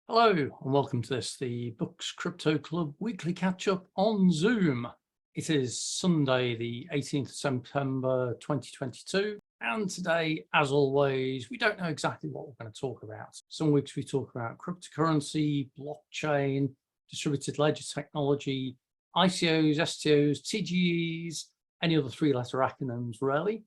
Hello and welcome to the Books Crypto Club weekly catch-up on Zoom. It is Sunday, the 18th of September 2022, and today, as always, we don't know exactly what we're going to talk about. Some weeks we talk about cryptocurrency, blockchain, distributed ledger technology, ICOs, STOs, TGEs, any other three-letter acronyms, really.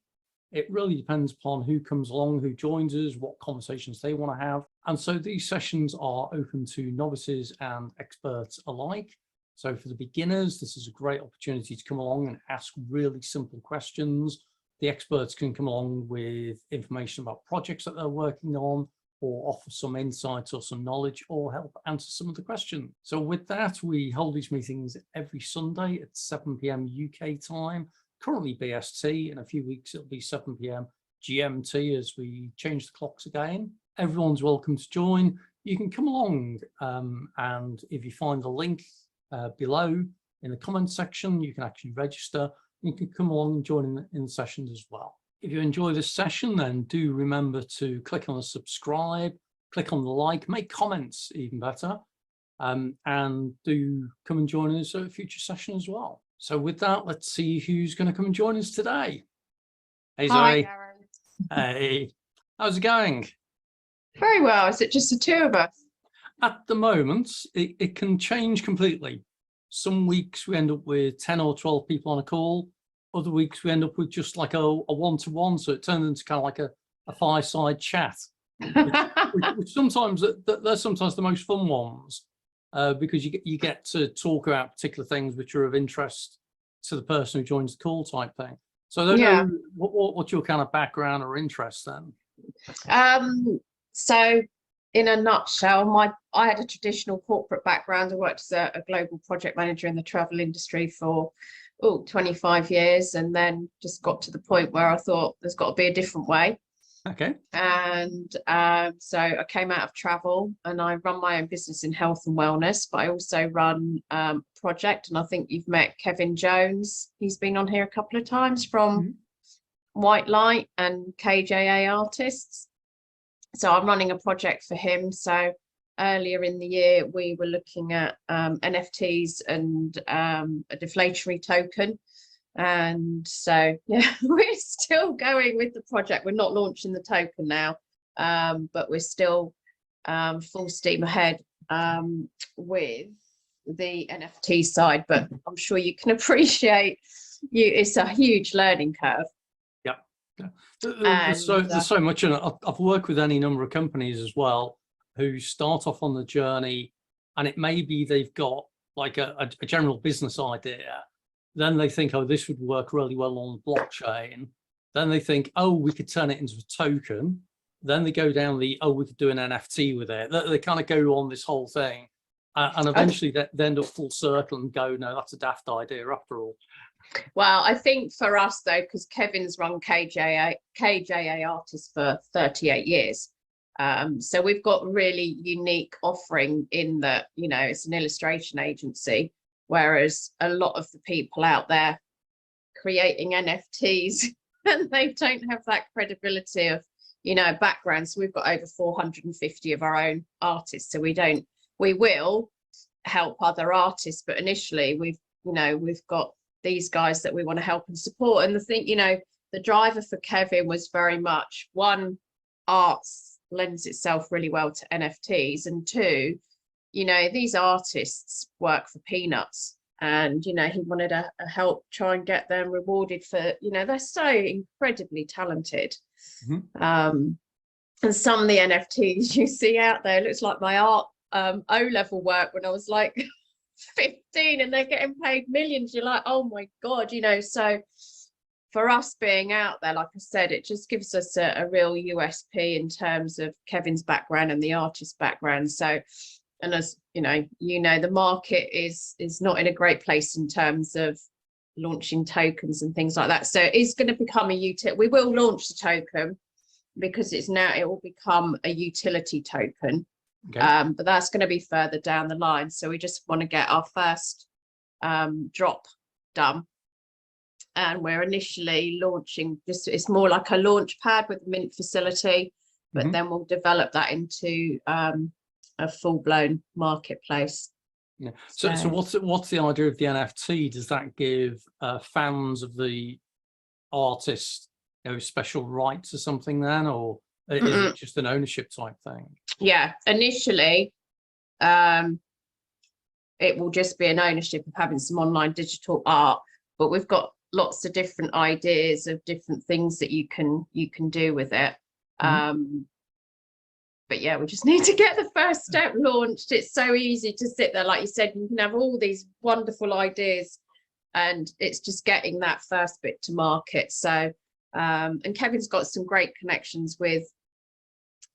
It really depends upon who comes along, who joins us, what conversations they want to have. And so these sessions are open to novices and experts alike. So for the beginners, this is a great opportunity to come along and ask really simple questions. The experts can come along with information about projects that they're working on, or offer some insights or some knowledge, or help answer some of the questions. So with that, we hold these meetings every Sunday at 7 p.m. UK time. Currently BST, in a few weeks it'll be 7 p.m. GMT as we change the clocks again. Everyone's welcome to join. You can come along and if you find the link below in the comment section, you can actually register. You can come along and join in the sessions as well. If you enjoy this session, then do remember to click on the subscribe, click on the like, make comments even better, and do come and join us at a future session as well. So with that, let's see who's going to come and join us today. Hey, Zoe. Hi, Aaron. Hey, how's it going? Very well. Is it just the two of us? At the moment, it can change completely. Some weeks we end up with 10 or 12 people on a call. Other weeks we end up with just like a one-to-one. So it turns into kind of like a fireside chat, which sometimes they're sometimes the most fun ones. Because you get to talk about particular things which are of interest to the person who joins the call type thing. So I don't know what's your kind of background or interest then? So in a nutshell, I had a traditional corporate background. I worked as a global project manager in the travel industry for 25 years, and then just got to the point where I thought there's got to be a different way. Okay. And so I came out of travel and I run my own business in health and wellness, but I also run project, and I think you've met Kevin Jones. He's been on here a couple of times from White Light and KJA Artists. So I'm running a project for him. So earlier in the year, we were looking at NFTs and a deflationary token. And so yeah, we're still going with the project. We're not launching the token now, but we're still full steam ahead with the NFT side. But I'm sure you can appreciate it's a huge learning curve. Yeah. There's so much in it. I've worked with any number of companies as well who start off on the journey, and it may be they've got like a general business idea. Then they think, oh, this would work really well on blockchain. Then they think, oh, we could turn it into a token. Then they go down the, oh, we could do an NFT with it. They kind of go on this whole thing. And eventually they end up full circle and go, no, that's a daft idea after all. Well, I think for us, though, because Kevin's run KJA Artists for 38 years. So we've got a really unique offering in that, it's an illustration agency. Whereas a lot of the people out there creating NFTs, and they don't have that credibility of, background. So we've got over 450 of our own artists. So we will help other artists, but initially we've got these guys that we want to help and support. And the thing, the driver for Kevin was very much, one, arts lends itself really well to NFTs, and two, these artists work for peanuts, and he wanted to help try and get them rewarded for, they're so incredibly talented. And some of the NFTs you see out there, looks like my art O-level work when I was like 15, and they're getting paid millions. You're like, oh my God, so for us being out there, like I said, it just gives us a real USP in terms of Kevin's background and the artist background. So, and as the market is not in a great place in terms of launching tokens and things like that. So it's going to become a utility. We will launch the token because it will become a utility token. Okay. But that's going to be further down the line. So we just want to get our first drop done. And we're initially launching it's more like a launch pad with a mint facility, but then we'll develop that into a full-blown marketplace. Yeah. So what's the idea of the NFT? Does that give fans of the artist, special rights or something then, or is it just an ownership type thing? Yeah, initially, it will just be an ownership of having some online digital art, but we've got lots of different ideas of different things that you can do with it. But yeah, we just need to get the first step launched. It's so easy to sit there, like you said, you can have all these wonderful ideas, and it's just getting that first bit to market. So, and Kevin's got some great connections with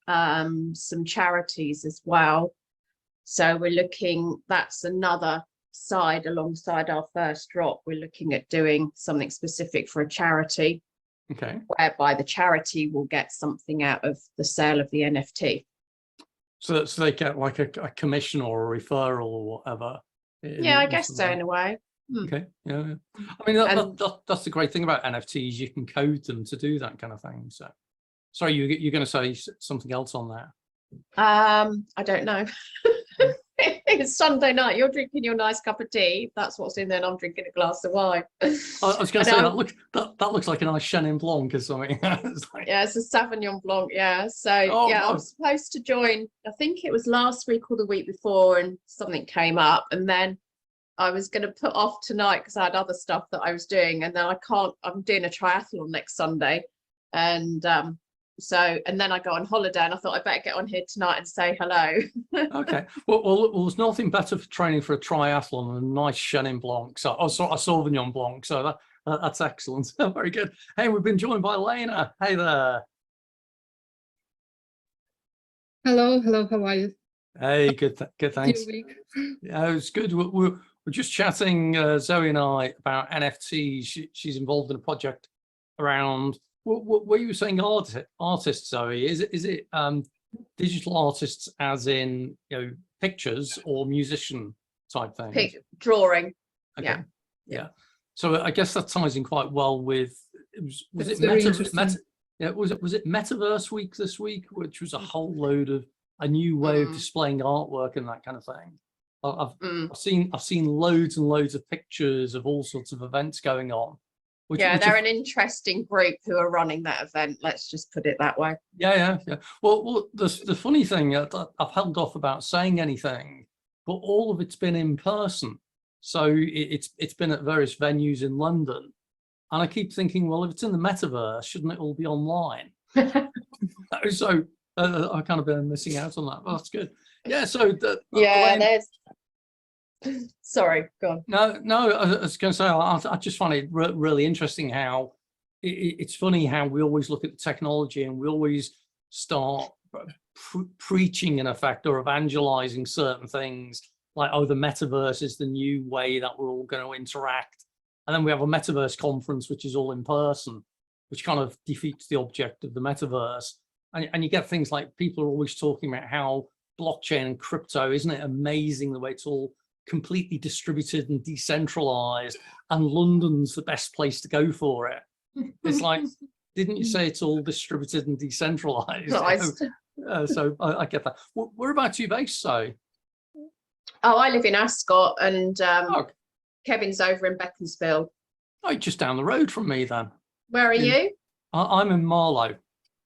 some charities as well. So we're looking, that's another side alongside our first drop. We're looking at doing something specific for a charity. Okay. Whereby the charity will get something out of the sale of the NFT. So they get like a commission or a referral or whatever. Yeah, I guess so in a way. Okay. Yeah. I mean, that's the great thing about NFTs. You can code them to do that kind of thing. So, sorry, you're going to say something else on that? I don't know. It's Sunday night. You're drinking your nice cup of tea. That's what's in there. And I'm drinking a glass of wine. I was going to say that looks like a nice Chenin Blanc or something. Yeah, it's a Sauvignon Blanc. Yeah. So I was supposed to join. I think it was last week or the week before, and something came up, and then I was going to put off tonight because I had other stuff that I was doing, and then I can't. I'm doing a triathlon next Sunday, and and then I go on holiday, and I thought I better get on here tonight and say hello. Okay. Well, there's nothing better for training for a triathlon than a nice Chenin Blanc, so a Sauvignon Blanc. So that's excellent. Very good. Hey, we've been joined by Elena. Hey there. Hello. How are you? Hey, good. Thanks. Yeah, it's good. We're just chatting, Zoe and I, about NFTs. She's involved in a project around. What you were saying, artists, Zoe? Is it digital artists, as in pictures, or musician type things? Drawing. Okay. Yeah. So I guess that ties in quite well with. Was it Metaverse week this week, which was a whole load of a new way of displaying artwork and that kind of thing. I've seen loads and loads of pictures of all sorts of events going on. They're an interesting group who are running that event. Let's just put it that way. Yeah. Well, the funny thing, I've held off about saying anything, but all of it's been in person. So it's been at various venues in London, and I keep thinking, well, if it's in the Metaverse, shouldn't it all be online? So I kind of been missing out on that. Well, that's good. Yeah. So there's. Sorry, go on. No, I was going to say, I just find it really interesting how it's funny how we always look at the technology and we always start preaching, in effect, or evangelizing certain things like, oh, the Metaverse is the new way that we're all going to interact. And then we have a Metaverse conference, which is all in person, which kind of defeats the object of the Metaverse. And you get things like people are always talking about how blockchain and crypto, isn't it amazing the way it's all completely distributed and decentralized, and London's the best place to go for it. It's like, didn't you say it's all distributed and decentralized? So I get that. Whereabouts are you based, so? Oh, I live in Ascot, and Kevin's over in Beaconsfield. Oh, just down the road from me then. Where are you? I'm in Marlow.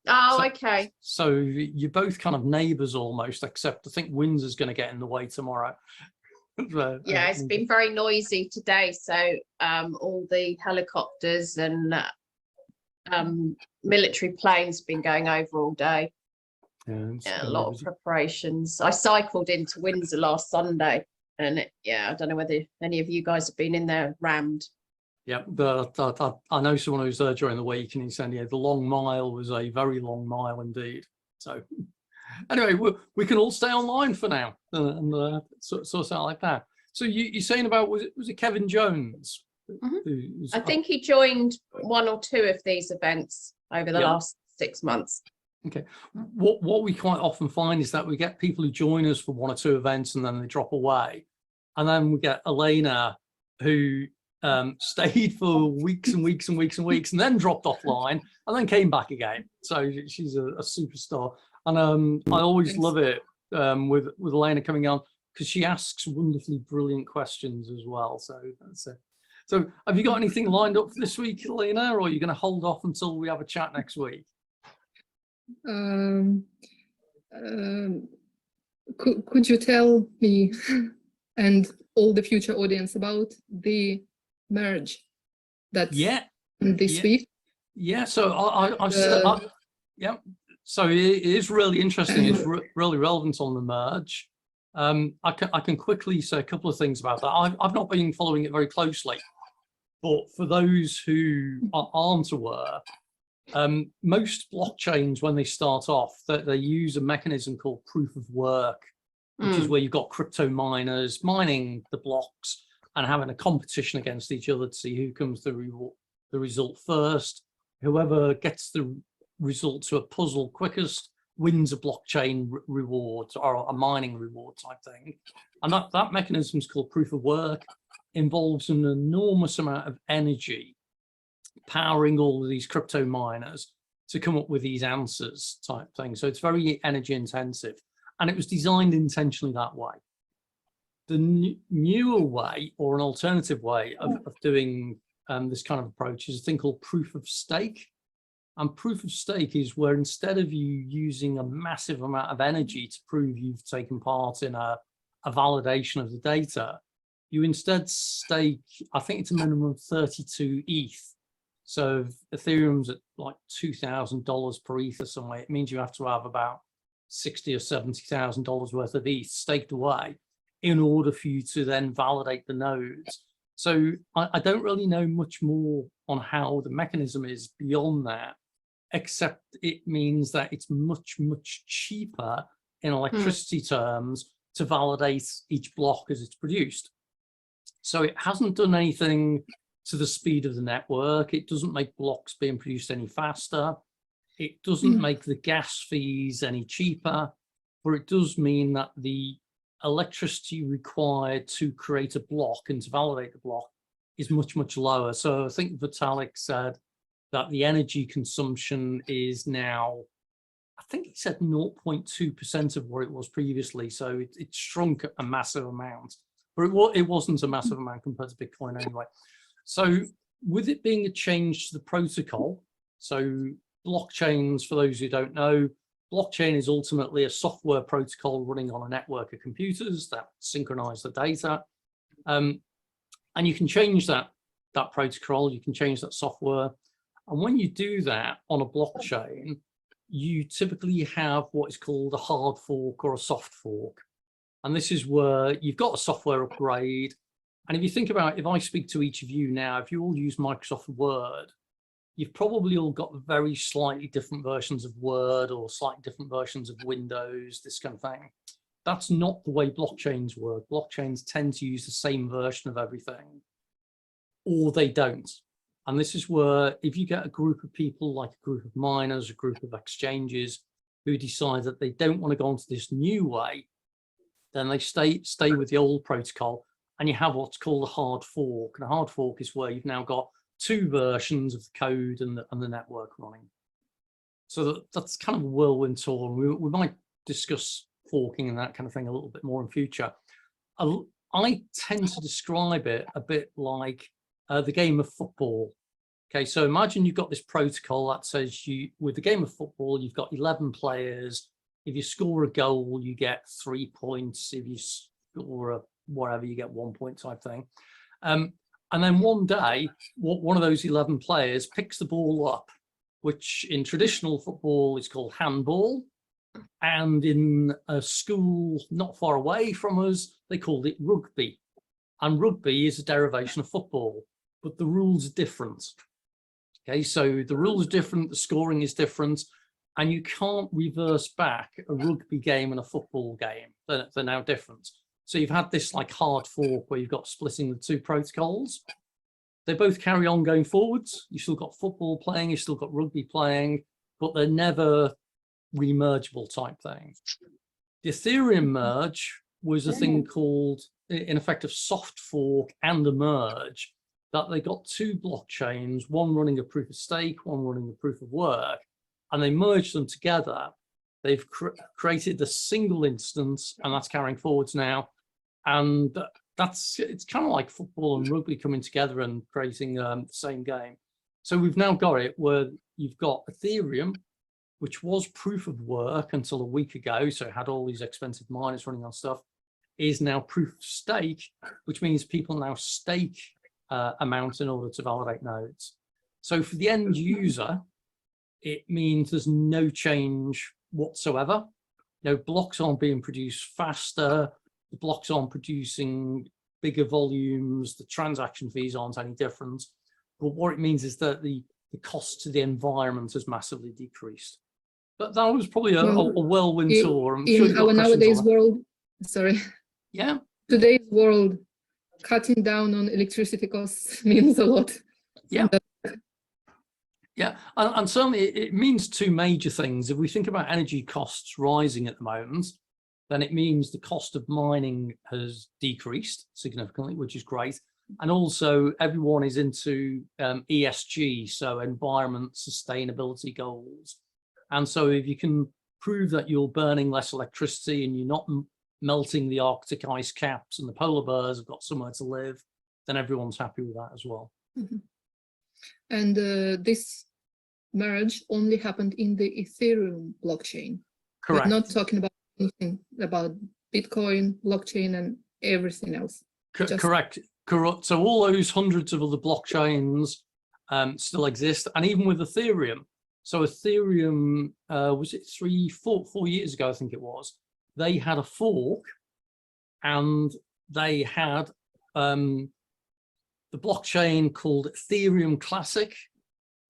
Oh, okay. So you're both kind of neighbours almost, except I think Windsor's going to get in the way tomorrow. Yeah, it's been very noisy today. So all the helicopters and military planes have been going over all day. Yeah, a lot of preparations. I cycled into Windsor last Sunday, and I don't know whether any of you guys have been in there rammed. Yeah, I know someone who's there during the week, and he said, the long mile was a very long mile indeed. So anyway, we can all stay online for now and sort out like that. So you're saying about, was it Kevin Jones? I think he joined one or two of these events over the last 6 months. Okay. What we quite often find is that we get people who join us for one or two events and then they drop away. And then we get Elena, who stayed for weeks and weeks and weeks and weeks, and then dropped offline and then came back again. So she's a superstar. And I always love it with Elena coming on, because she asks wonderfully brilliant questions as well. So that's it. So have you got anything lined up for this week, Elena, or are you going to hold off until we have a chat next week? Could you tell me and all the future audience about the merge that's this week? Yeah, so yeah, so it is really interesting. It's really relevant on the merge. I can quickly say a couple of things about that. I've not been following it very closely, but for those who aren't aware, most blockchains, when they start off, they use a mechanism called proof of work, which is where you've got crypto miners mining the blocks and having a competition against each other to see who comes the result first. Whoever gets the result to a puzzle quickest wins a blockchain reward or a mining reward type thing. And that mechanism is called proof of work. Involves an enormous amount of energy powering all of these crypto miners to come up with these answers type thing. So it's very energy intensive, and it was designed intentionally that way. The newer way, or an alternative way of doing this kind of approach, is a thing called proof of stake. And proof of stake is where, instead of you using a massive amount of energy to prove you've taken part in a validation of the data, you instead stake, I think it's a minimum of 32 ETH. So if Ethereum's at like $2,000 per ETH or somewhere, it means you have to have about $60,000 or $70,000 worth of ETH staked away in order for you to then validate the nodes. So I don't really know much more on how the mechanism is beyond that, except it means that it's much, much cheaper in electricity terms to validate each block as it's produced. So it hasn't done anything to the speed of the network. It doesn't make blocks being produced any faster. It doesn't make the gas fees any cheaper, but it does mean that the electricity required to create a block and to validate the block is much, much lower. So I think Vitalik said that the energy consumption is now, I think he said 0.2% of what it was previously. So it shrunk a massive amount. But it wasn't a massive amount compared to Bitcoin anyway. So with it being a change to the protocol, so blockchains, for those who don't know, blockchain is ultimately a software protocol running on a network of computers that synchronize the data. And you can change that protocol, you can change that software. And when you do that on a blockchain, you typically have what is called a hard fork or a soft fork. And this is where you've got a software upgrade. And if you think about it, if I speak to each of you now, if you all use Microsoft Word, you've probably all got very slightly different versions of Word or slightly different versions of Windows, this kind of thing. That's not the way blockchains work. Blockchains tend to use the same version of everything, or they don't. And this is where, if you get a group of people, like a group of miners, a group of exchanges, who decide that they don't want to go onto this new way, then they stay with the old protocol, and you have what's called a hard fork. And a hard fork is where you've now got two versions of the code and the network running. So that's kind of a whirlwind tour. We might discuss forking and that kind of thing a little bit more in future. I tend to describe it a bit like the game of football. Okay, so imagine you've got this protocol that says with the game of football, you've got 11 players. If you score a goal, you get 3 points. If you score whatever, you get 1 point type thing. And then one day, one of those 11 players picks the ball up, which in traditional football is called handball. And in a school not far away from us, they called it rugby. And rugby is a derivation of football, but the rules are different. Okay, so the rules are different, the scoring is different, and you can't reverse back a rugby game and a football game. They're now different. So you've had this like hard fork where you've got splitting the two protocols. They both carry on going forwards. You've still got football playing, you've still got rugby playing, but they're never remergeable type thing. The Ethereum merge was a thing called, in effect, a soft fork and a merge, that they got two blockchains, one running a proof of stake, one running a proof of work, and they merged them together. They've created a single instance, and that's carrying forwards now. And it's kind of like football and rugby coming together and creating the same game. So we've now got it where you've got Ethereum, which was proof of work until a week ago, so it had all these expensive miners running on stuff, is now proof of stake, which means people now stake amounts in order to validate nodes. So for the end user, it means there's no change whatsoever. Blocks aren't being produced faster, the blocks aren't producing bigger volumes, the transaction fees aren't any different. But what it means is that the cost to the environment has massively decreased. But that was probably a whirlwind tour. I'm sure in our nowadays world, sorry. Yeah. Today's world, cutting down on electricity costs means a lot. Yeah. Yeah, and certainly it means two major things. If we think about energy costs rising at the moment, then it means the cost of mining has decreased significantly, which is great. And also everyone is into ESG, so environment sustainability goals. And so if you can prove that you're burning less electricity and you're not melting the Arctic ice caps and the polar bears have got somewhere to live, then everyone's happy with that as well. Mm-hmm. And this merge only happened in the Ethereum blockchain. Correct. We're not talking about anything about Bitcoin, blockchain, and everything else. Correct. So all those hundreds of other blockchains still exist, and even with Ethereum. So Ethereum, was it 4 years ago, I think it was, they had a fork, and they had the blockchain called Ethereum Classic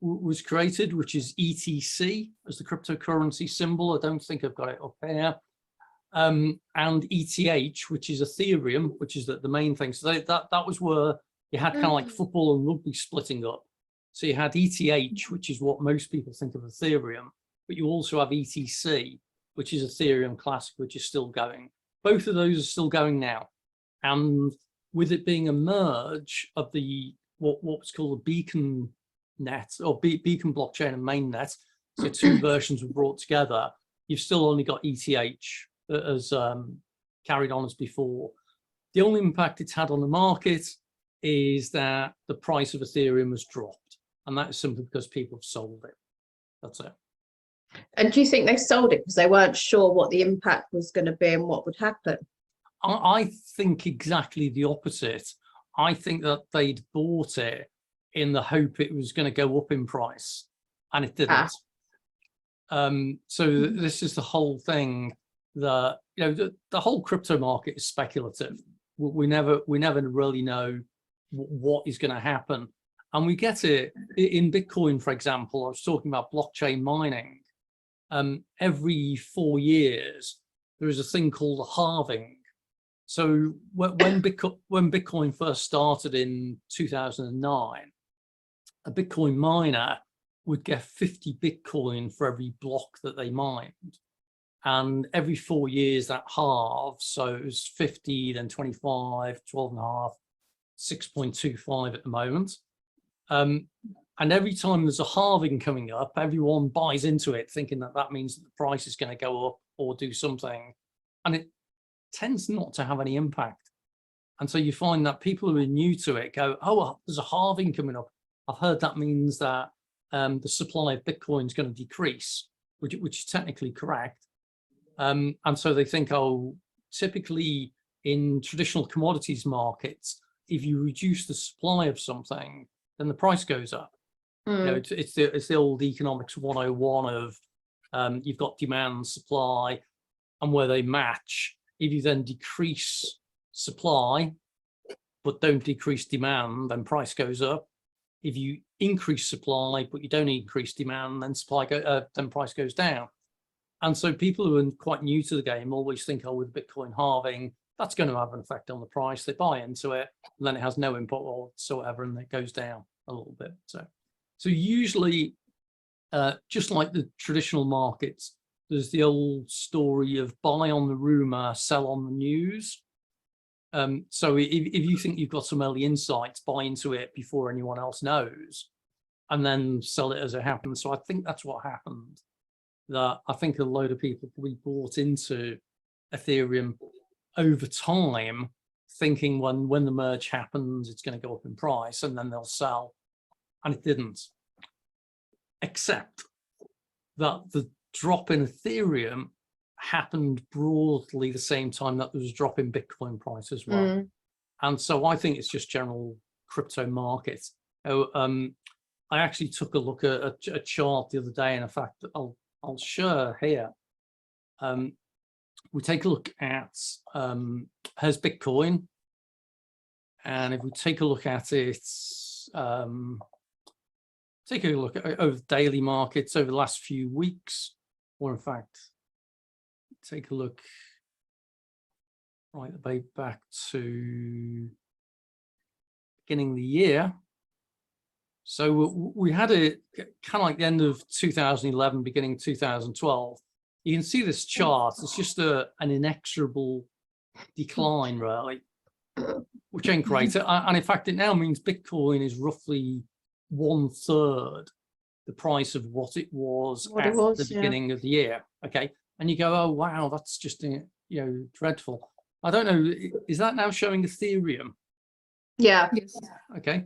was created, which is ETC as the cryptocurrency symbol. I don't think I've got it up here. And ETH, which is Ethereum, which is the main thing. So that was where you had kind of like football and rugby splitting up. So you had ETH, which is what most people think of Ethereum, but you also have ETC, which is Ethereum Classic, which is still going. Both of those are still going now. And with it being a merge of the what's called a beacon net or beacon blockchain and mainnet, so two versions were brought together, you've still only got ETH as carried on as before. The only impact it's had on the market is that the price of Ethereum has dropped, and that is simply because people have sold it. That's it. And do you think they sold it because they weren't sure what the impact was going to be and what would happen? I think exactly the opposite. I think that they'd bought it in the hope it was going to go up in price, and it didn't. So this is the whole thing that, the whole crypto market is speculative. We never really know what is going to happen. And we get it in Bitcoin, for example. I was talking about blockchain mining. Every 4 years, there is a thing called a halving. So when Bitcoin first started in 2009, a Bitcoin miner would get 50 Bitcoin for every block that they mined. And every 4 years that halves. So it was 50, then 25, 12.5, 6.25 at the moment. And every time there's a halving coming up, everyone buys into it, thinking that that means that the price is going to go up or do something. And it tends not to have any impact. And so you find that people who are new to it go, oh, there's a halving coming up. I've heard that means that the supply of Bitcoin is going to decrease, which is technically correct. And so they think, oh, typically in traditional commodities markets, if you reduce the supply of something, then the price goes up. It's the old economics 101 of you've got demand, supply, and where they match. If you then decrease supply, but don't decrease demand, then price goes up. If you increase supply, but you don't increase demand, then then price goes down. And so people who are quite new to the game always think, oh, with Bitcoin halving, that's going to have an effect on the price. They buy into it, and then it has no impact whatsoever, and it goes down a little bit. So usually, just like the traditional markets, there's the old story of buy on the rumor, sell on the news. So if you think you've got some early insights, buy into it before anyone else knows, and then sell it as it happens. So I think that's what happened that I think a load of people probably bought into Ethereum over time, thinking when the merge happens, it's going to go up in price and then they'll sell. And it didn't. Except that the drop in Ethereum happened broadly the same time that there was a drop in Bitcoin price as well. And so I think it's just general crypto market. I actually took a look at a chart the other day, and in fact, I'll share here. We take a look at has Bitcoin, and if we take a look at it, take a look at over daily markets over the last few weeks, or in fact, take a look right back to beginning of the year. So we had a kind of like the end of 2011, beginning 2012. You can see this chart. It's just an inexorable decline, really, which ain't great. And in fact, it now means Bitcoin is roughly 1/3 the price of what it was at the beginning of the year. Okay, and you go, oh wow, that's just dreadful. I don't know. Is that now showing Ethereum? Yeah. Okay.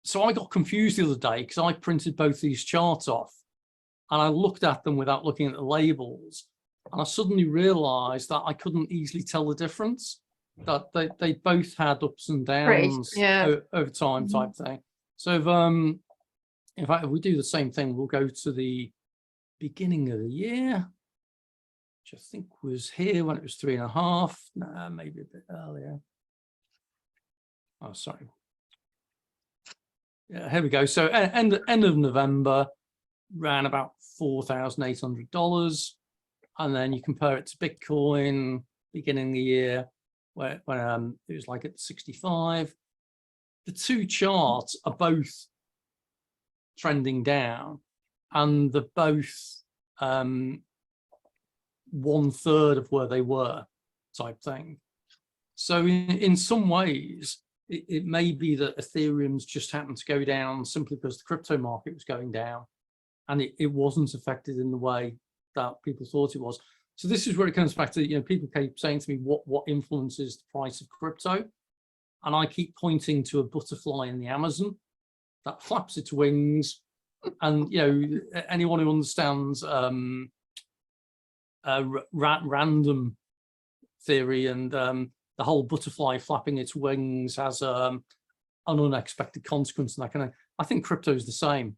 So I got confused the other day because I printed both these charts off and I looked at them without looking at the labels, and I suddenly realized that I couldn't easily tell the difference, that they both had ups and downs over time type thing. So in fact, if we do the same thing, we'll go to the beginning of the year, which I think was here when it was 3.5. Nah, maybe a bit earlier. Oh, sorry. Yeah, here we go. So end of November, ran about $4,800, and then you compare it to Bitcoin beginning of the year when it was like at 65. The two charts are both trending down, and they're both 1/3 of where they were, type thing. So in some ways, it may be that Ethereum's just happened to go down simply because the crypto market was going down, and it wasn't affected in the way that people thought it was. So this is where it comes back to, people keep saying to me, what influences the price of crypto? And I keep pointing to a butterfly in the Amazon that flaps its wings. And, anyone who understands random theory and the whole butterfly flapping its wings has an unexpected consequence and that kind of, I think crypto is the same.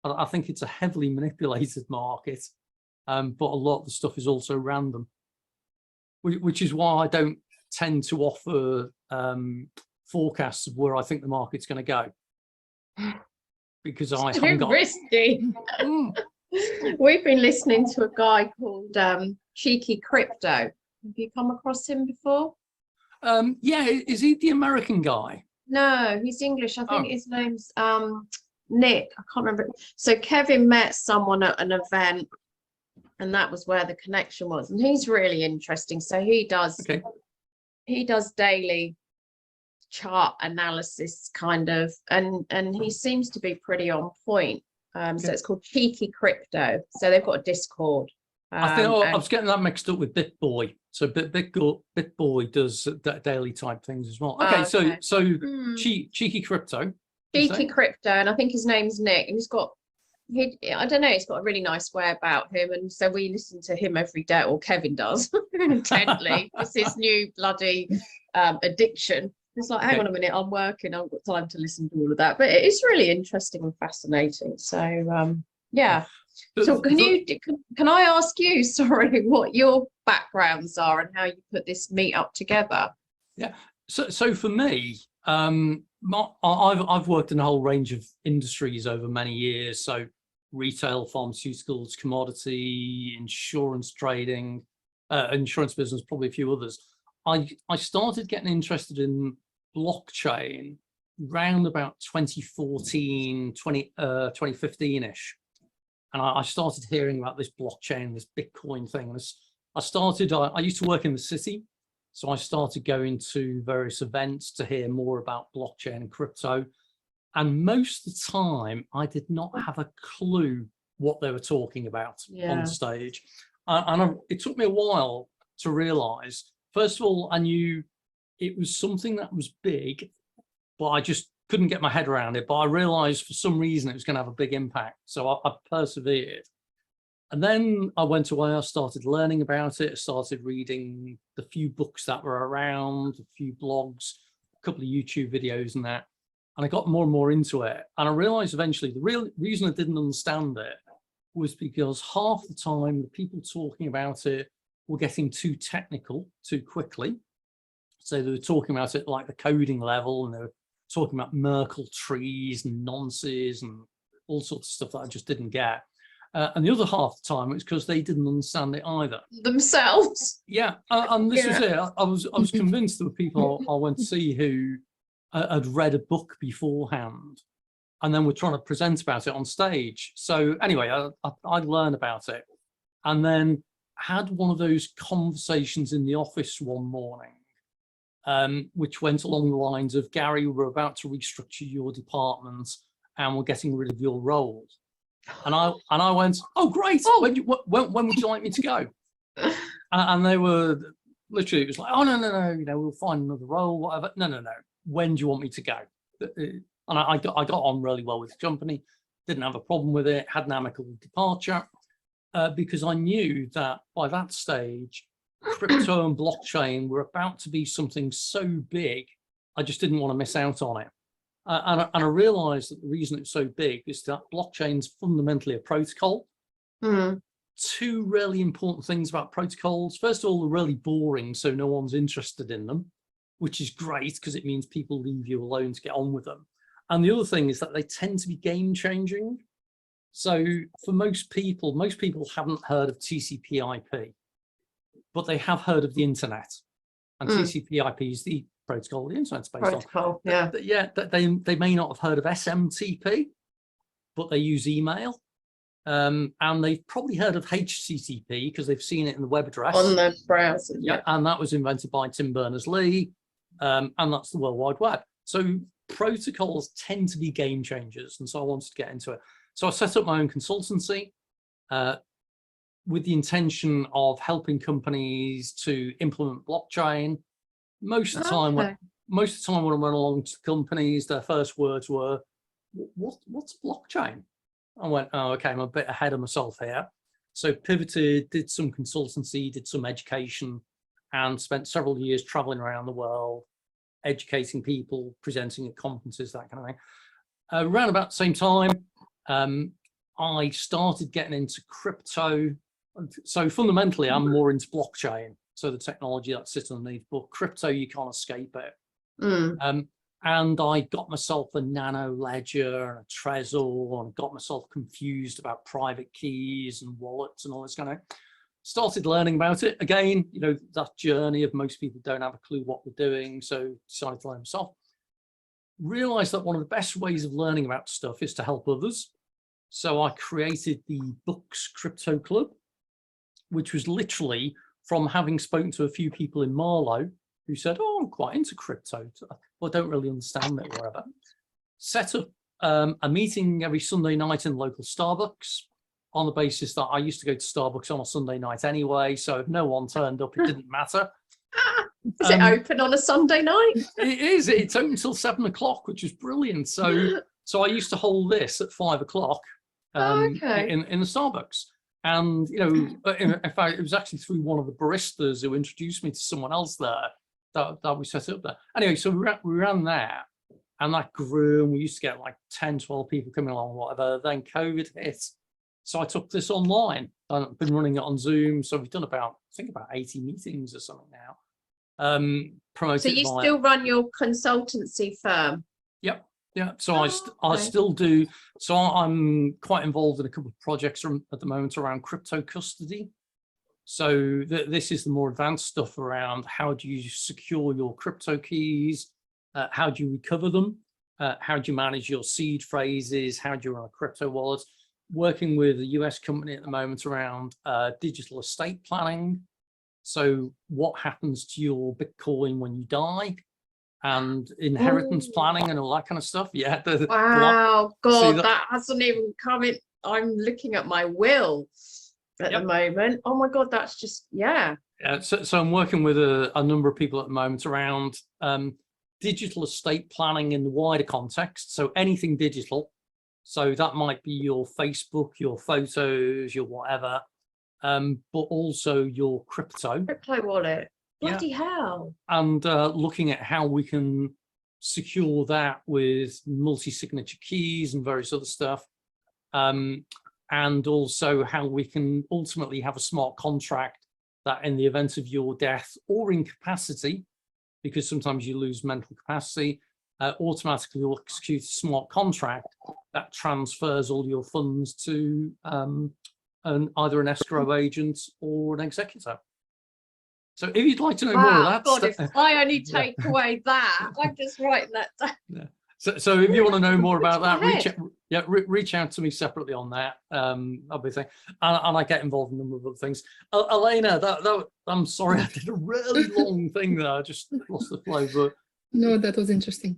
I think it's a heavily manipulated market, but a lot of the stuff is also random, which is why I don't tend to offer forecasts of where I think the market's going to go, because I haven't got risky. We've been listening to a guy called Cheeky Crypto. Have you come across him before? Yeah, is he the American guy? No, he's English. I think his name's Nick. I can't remember. So Kevin met someone at an event, and that was where the connection was. And he's really interesting. So he does daily chart analysis kind of, and he seems to be pretty on point. So it's called Cheeky Crypto. So they've got a Discord. I think I was getting that mixed up with BitBoy. So BitBoy does daily type things as well. Okay, so Cheeky Crypto. Cheeky Crypto, and I think his name's Nick. And I don't know, he's got a really nice way about him, and so we listen to him every day, or Kevin does, intently. It's his new bloody addiction. It's like, hang on a minute, I'm working, I've got time to listen to all of that. But it is really interesting and fascinating. So yeah. So can I ask you, sorry, what your backgrounds are and how you put this meet up together? Yeah. So for me, I've worked in a whole range of industries over many years. So retail, pharmaceuticals, commodity, insurance trading, insurance business, probably a few others. I started getting interested in blockchain around about 2014, 2015-ish. And I started hearing about this blockchain, this Bitcoin thing. I used to work in the city, so I started going to various events to hear more about blockchain and crypto. And most of the time, I did not have a clue what they were talking about Yeah. on stage. It took me a while to realize, first of all, I knew it was something that was big, but I just couldn't get my head around it. But I realized for some reason it was going to have a big impact. So I persevered. And then I went away, I started learning about it, I started reading the few books that were around, a few blogs, a couple of YouTube videos and that. And I got more and more into it. And I realized eventually the real reason I didn't understand it was because half the time the people talking about it were getting too technical too quickly. So they were talking about it like the coding level, and they were talking about Merkle trees and nonces and all sorts of stuff that I just didn't get. And the other half the time, it's because they didn't understand it either. Themselves. Yeah, and this was Yeah. it. I was convinced there were people I went to see who had read a book beforehand, and then were trying to present about it on stage. So anyway, I learned about it, and then had one of those conversations in the office one morning, which went along the lines of, Gary, we're about to restructure your department, and we're getting rid of your role. And I went, oh great! When would you like me to go? And they were literally, it was like, oh no, we'll find another role, whatever. No. When do you want me to go? And I got on really well with the company, didn't have a problem with it, had an amicable departure, because I knew that by that stage, crypto and blockchain were about to be something so big, I just didn't want to miss out on it. And I realized that the reason it's so big is that blockchain's fundamentally a protocol. Two really important things about protocols. First of all, they're really boring, so no one's interested in them, which is great because it means people leave you alone to get on with them. And the other thing is that they tend to be game changing. So for most people haven't heard of TCP/IP, but they have heard of the internet. And TCP/IP is the protocol the internet's based on. Yeah, they may not have heard of SMTP, but they use email. And they've probably heard of HTTP because they've seen it in the web address. On the browser. Yeah, and that was invented by Tim Berners-Lee, and that's the World Wide Web. So protocols tend to be game changers, and so I wanted to get into it. So I set up my own consultancy with the intention of helping companies to implement blockchain. Most of the time, when I went along to companies, their first words were, "What's blockchain?" I went, "Oh, okay, I'm a bit ahead of myself here." So pivoted, did some consultancy, did some education, and spent several years traveling around the world, educating people, presenting at conferences, that kind of thing. Around about the same time, I started getting into crypto. So fundamentally, I'm more into blockchain. So the technology that sits underneath, but crypto, you can't escape it. And I got myself a nano ledger and a Trezor, and got myself confused about private keys and wallets and all this kind of. Started learning about it again. That journey of most people don't have a clue what they're doing, so decided to learn myself. Realized that one of the best ways of learning about stuff is to help others. So I created the Books Crypto Club, which was literally from having spoken to a few people in Marlow who said, "Oh, I'm quite into crypto, but I don't really understand it," wherever. Set up a meeting every Sunday night in the local Starbucks, on the basis that I used to go to Starbucks on a Sunday night anyway, so if no one turned up, it didn't matter. Is it open on a Sunday night? It is. It's open until 7 o'clock, which is brilliant. So I used to hold this at 5 o'clock in the Starbucks. And, in fact, it was actually through one of the baristas who introduced me to someone else there that we set up there. Anyway, so we ran that, and that grew, and we used to get like 10, 12 people coming along, whatever. Then COVID hit. So I took this online. I've been running it on Zoom. So we've done about 80 meetings or something now. So you still run your consultancy firm? Yep. Yeah, so I still do. So I'm quite involved in a couple of projects at the moment around crypto custody. So this is the more advanced stuff around how do you secure your crypto keys, how do you recover them, how do you manage your seed phrases, how do you run a crypto wallet. Working with a US company at the moment around digital estate planning. So what happens to your Bitcoin when you die? And inheritance planning and all that kind of stuff. Yeah. Wow, God, that hasn't even come in. I'm looking at my will at the moment. Oh my God, that's just, yeah. So I'm working with a number of people at the moment around digital estate planning in the wider context. So anything digital. So that might be your Facebook, your photos, your whatever, but also your crypto. Crypto wallet. Bloody hell. And looking at how we can secure that with multi-signature keys and various other stuff. And also how we can ultimately have a smart contract that in the event of your death or incapacity, because sometimes you lose mental capacity, automatically will execute a smart contract that transfers all your funds to either an escrow agent or an executor. So if you'd like to know more of that, God, if I only take away that, I'm just writing that down. Yeah. So if you want to know more about that, reach out to me separately on that. I'll be saying, and I get involved in a number of other things. Elena, I'm sorry, I did a really long thing there. I just lost the flow, but no, that was interesting.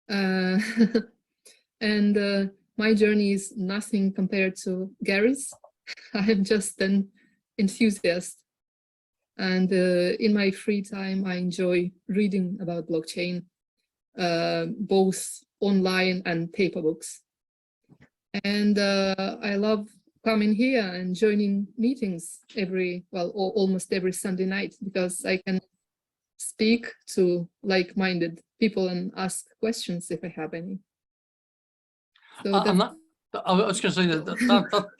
And my journey is nothing compared to Gary's. I am just an enthusiast. And in my free time, I enjoy reading about blockchain, both online and paper books. And I love coming here and joining meetings almost every Sunday night, because I can speak to like-minded people and ask questions if I have any. So I was going to say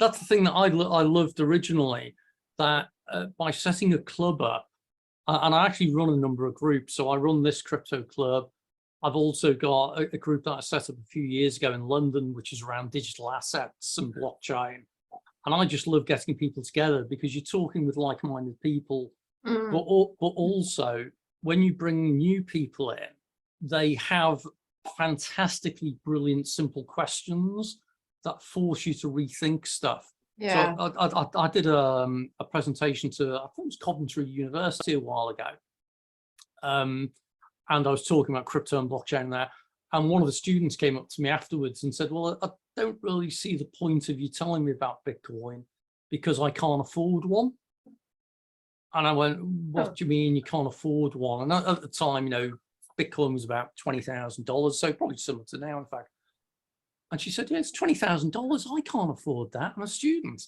that's the thing that I loved originally, that by setting a club up, and I actually run a number of groups. So I run this crypto club. I've also got a group that I set up a few years ago in London, which is around digital assets and blockchain. And I just love getting people together because you're talking with like-minded people, but also when you bring new people in, they have fantastically brilliant, simple questions that force you to rethink stuff. Yeah. So I did a presentation to, I think it was Coventry University a while ago. And I was talking about crypto and blockchain there. And one of the students came up to me afterwards and said, well, I don't really see the point of you telling me about Bitcoin because I can't afford one. And I went, what do you mean you can't afford one? And at the time, Bitcoin was about $20,000. So probably similar to now, in fact. And she said, yeah, it's $20,000. I can't afford that. I'm a student.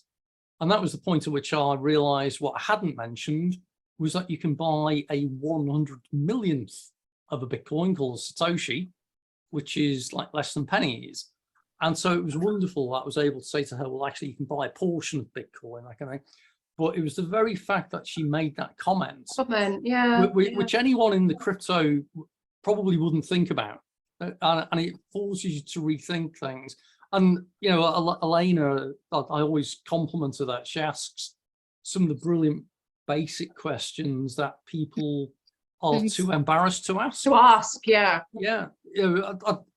And that was the point at which I realized what I hadn't mentioned was that you can buy a 100 millionth of a Bitcoin called Satoshi, which is like less than pennies. And so it was wonderful that I was able to say to her, well, actually, you can buy a portion of Bitcoin, that kind of thing. But it was the very fact that she made that comment, which anyone in the crypto probably wouldn't think about. And it forces you to rethink things. And, Elena, I always compliment her that she asks some of the brilliant basic questions that people are too embarrassed to ask. Yeah. Yeah.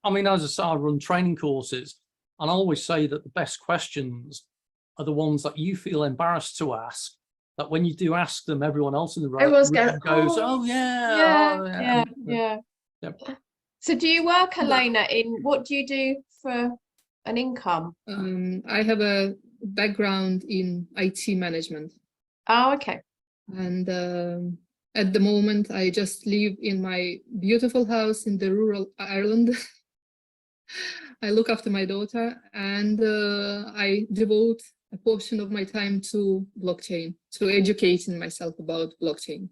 I mean, as I say, I run training courses, and I always say that the best questions are the ones that you feel embarrassed to ask, that when you do ask them, everyone else in the room goes, oh, yeah. So do you work, Elena, what do you do for an income? I have a background in IT management. Oh, okay. And at the moment, I just live in my beautiful house in the rural Ireland. I look after my daughter, and I devote a portion of my time to blockchain, to educating myself about blockchain.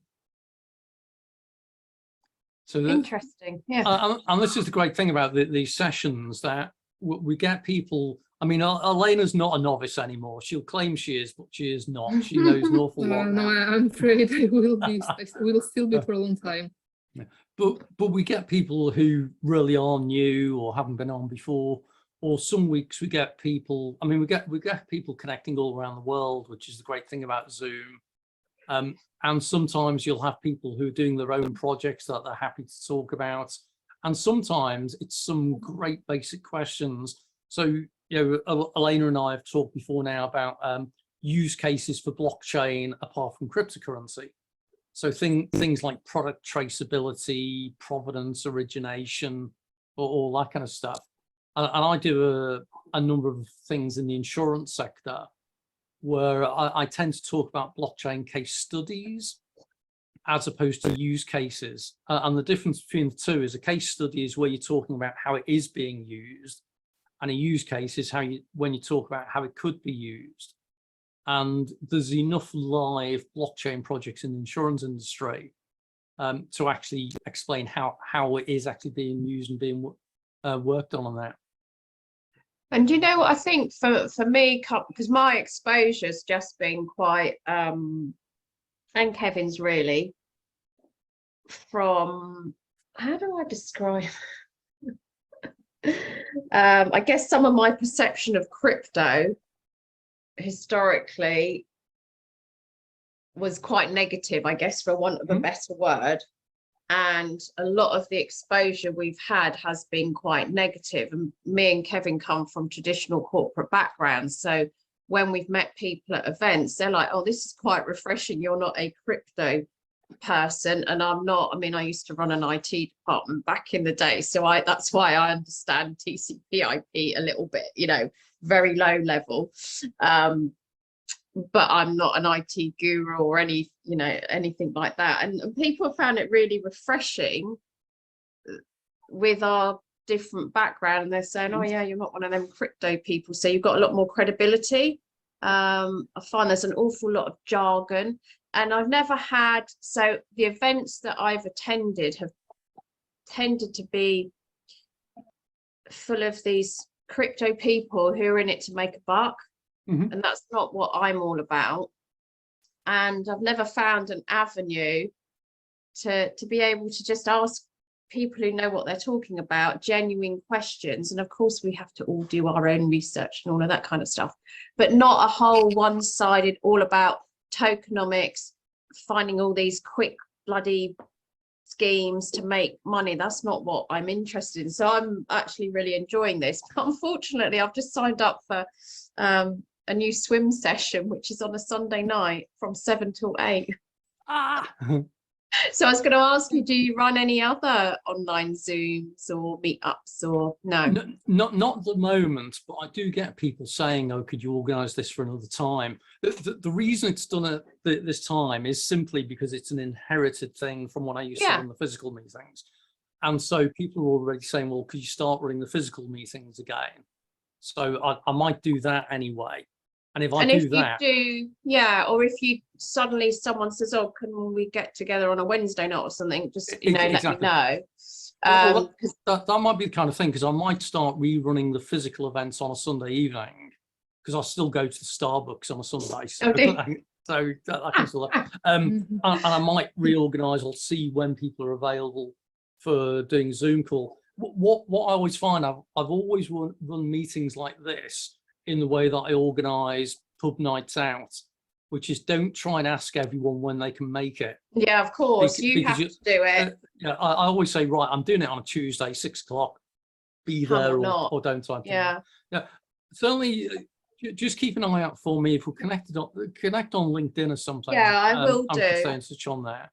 So interesting, yeah. And this is the great thing about these sessions, that we get people. I mean, Elena's not a novice anymore. She'll claim she is, but she is not. She knows an awful lot. No, I'm afraid I will be. I will still be for a long time. Yeah. But we get people who really are new or haven't been on before. Or some weeks we get people. I mean, we get people connecting all around the world, which is the great thing about Zoom. And sometimes you'll have people who are doing their own projects that they're happy to talk about. And sometimes it's some great basic questions. So, Elena and I have talked before now about use cases for blockchain apart from cryptocurrency. So things like product traceability, provenance, origination, or all that kind of stuff. And I do a number of things in the insurance sector where I tend to talk about blockchain case studies as opposed to use cases. And the difference between the two is a case study is where you're talking about how it is being used, and a use case is when you talk about how it could be used. And there's enough live blockchain projects in the insurance industry to actually explain how it is actually being used and being worked on that. And you know what I think for me, because my exposure's just been quite, and Kevin's really, from, how do I describe? I guess some of my perception of crypto historically was quite negative, I guess, for want of a better word. And a lot of the exposure we've had has been quite negative. And me and Kevin come from traditional corporate backgrounds. So when we've met people at events, they're like, oh, this is quite refreshing. You're not a crypto person. And I'm not. I mean, I used to run an IT department back in the day. So that's why I understand TCP/IP a little bit, you know, very low level. But I'm not an IT guru or anything like that. And people found it really refreshing with our different background. And they're saying, oh yeah, you're not one of them crypto people. So you've got a lot more credibility. I find there's an awful lot of jargon, and I've never had, so the events that I've attended have tended to be full of these crypto people who are in it to make a buck. And that's not what I'm all about. And I've never found an avenue to be able to just ask people who know what they're talking about genuine questions. And of course, we have to all do our own research and all of that kind of stuff, but not a whole one-sided, all about tokenomics, finding all these quick bloody schemes to make money. That's not what I'm interested in. So I'm actually really enjoying this. But unfortunately, I've just signed up for a new swim session, which is on a Sunday night from 7 till 8. So I was going to ask you, do you run any other online Zooms or meetups or no? Not at the moment, but I do get people saying, oh, could you organise this for another time? The reason it's done at this time is simply because it's an inherited thing from when I used to run the physical meetings. And so people are already saying, well, could you start running the physical meetings again? So I might do that anyway. And if I do that, or if you suddenly someone says, oh, can we get together on a Wednesday night or something, just let me know. Well, that might be the kind of thing, because I might start rerunning the physical events on a Sunday evening, because I still go to the Starbucks on a Sunday. So, I can still, and I might reorganise or see when people are available for doing Zoom call. What I always find, I've always run meetings like this in the way that I organise pub nights out, which is don't try and ask everyone when they can make it. Yeah, of course, you have to do it. I always say, right, I'm doing it on a Tuesday, 6 o'clock, be there or don't type. Yeah. Certainly, just keep an eye out for me if we're connect on LinkedIn or something. Yeah, I will do. I'm staying in touch on there.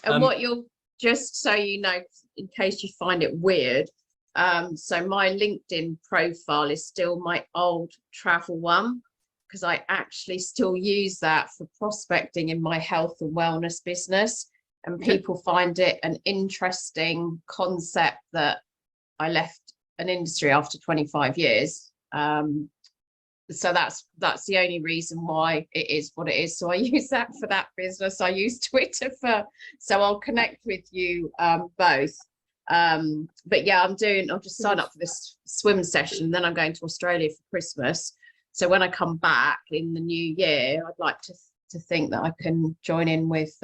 And what you'll, just so you know, in case you find it weird, so my LinkedIn profile is still my old travel one, because I actually still use that for prospecting in my health and wellness business. And people find it an interesting concept that I left an industry after 25 years. So that's the only reason why it is what it is. So I use that for that business. I use Twitter so I'll connect with you both. But yeah, I'll just sign up for this swim session. Then I'm going to Australia for Christmas. So when I come back in the new year, I'd like to think that I can join in with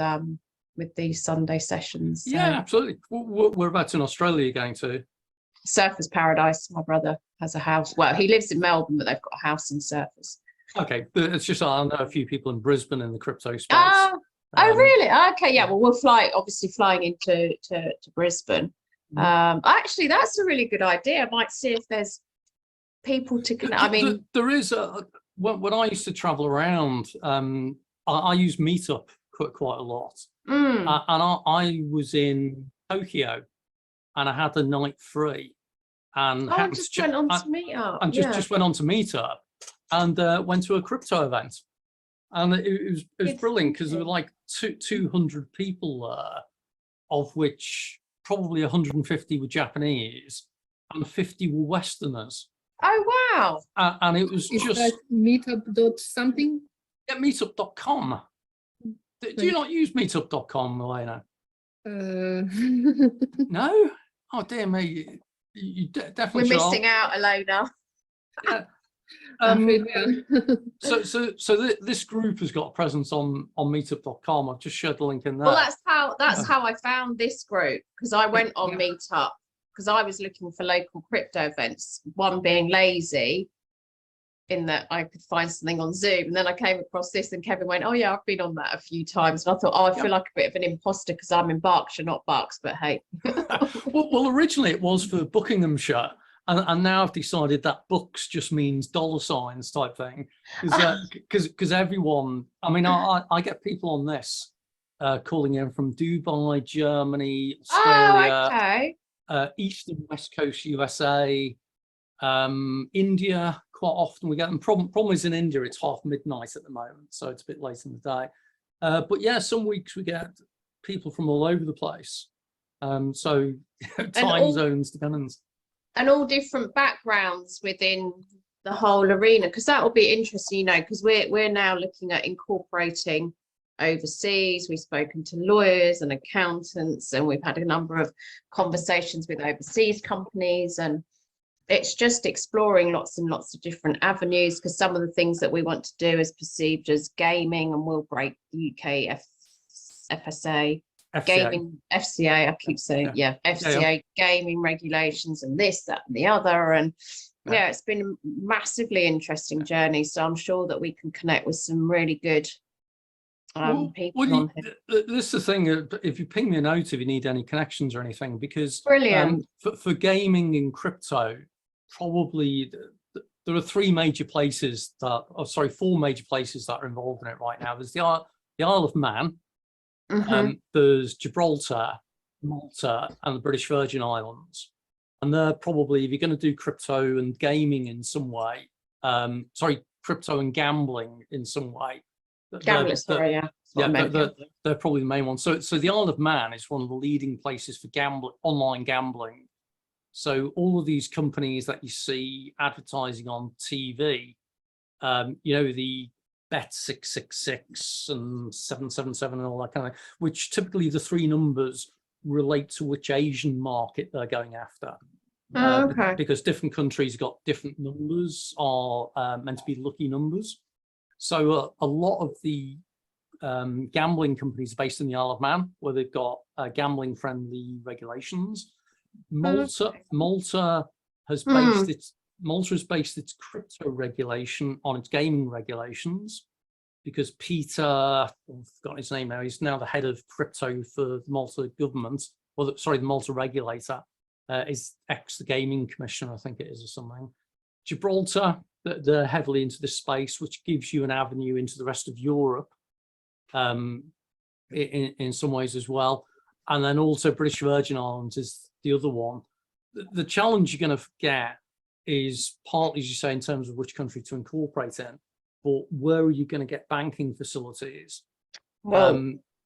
these Sunday sessions. Yeah, absolutely. Whereabouts in Australia are you going to? Surfers Paradise. My brother has a house. Well, he lives in Melbourne, but they've got a house in Surfers. Okay, but it's just I know a few people in Brisbane in the crypto space. Oh, really? Okay, yeah. Well, we'll obviously flying into Brisbane. Actually, that's a really good idea. I might see if there's people to connect. I mean, there is when I used to travel around, I use Meetup quite a lot, and I was in Tokyo, and I had the night free, and Oh, I happened just to went on to and Meetup. and just went on to Meetup and went to a crypto event. And it was brilliant because there were like 200 people there, of which probably 150 were Japanese and 50 were Westerners. Oh, wow. And it was Is just that meetup dot something? meetup.com. Do you not use meetup.com, Elena? No? Oh, dear me. You definitely We're should. missing out, Elena. Yeah. I'm afraid we are. So this group has got a presence on meetup.com. I've just shared the link in there. Well, that's how I found this group, because I went on Meetup because I was looking for local crypto events, one being lazy in that I could find something on Zoom, and then I came across this and Kevin went, oh yeah, I've been on that a few times, and I thought, oh, I feel like a bit of an imposter because I'm in Berkshire, not Bucks, but hey. well, originally it was for Buckinghamshire, and now I've decided that Bucks just means $signs type thing, because everyone, I mean, I get people on this calling in from Dubai, Germany, Australia, Oh, okay. East and West Coast USA, India. Quite often we get them. Problem is in India it's half midnight at the moment, so it's a bit late in the day. But yeah, some weeks we get people from all over the place. So time zones depends. And all different backgrounds within the whole arena, because that will be interesting, you know, because we're now looking at incorporating overseas. We've spoken to lawyers and accountants, and we've had a number of conversations with overseas companies, and it's just exploring lots and lots of different avenues, because some of the things that we want to do is perceived as gaming, and we'll break the UK FSA, gaming, FCA, I keep saying, FCA, gaming regulations, and this, that, and the other. And yeah, it's been a massively interesting journey. So I'm sure that we can connect with some really good people on here. This is the thing, if you ping me a note if you need any connections or anything, because brilliant. For gaming and crypto, probably there are four major places that are involved in it right now. There's the Isle of Man, there's Gibraltar, Malta, and the British Virgin Islands. And they're probably, if you're going to do crypto and gaming in some way, crypto and gambling in some way, they're probably the main ones. So the Isle of Man is one of the leading places for online gambling. So all of these companies that you see advertising on TV, you know, the Bet 666 and 777 and all that kind of, which typically the three numbers relate to which Asian market they're going after. Because different countries got different numbers, are meant to be lucky numbers. So a lot of the gambling companies are based in the Isle of Man, where they've got gambling friendly regulations. Malta has based its crypto regulation on its gaming regulations, because Peter, I've forgotten his name now, he's now the head of crypto for the Malta government, or the Malta regulator, is the gaming commissioner, I think it is, or something. Gibraltar, they're heavily into this space, which gives you an avenue into the rest of Europe in some ways as well. And then also British Virgin Islands is the other one. The challenge you're going to get is partly, as you say, in terms of which country to incorporate in, but where are you going to get banking facilities? Well,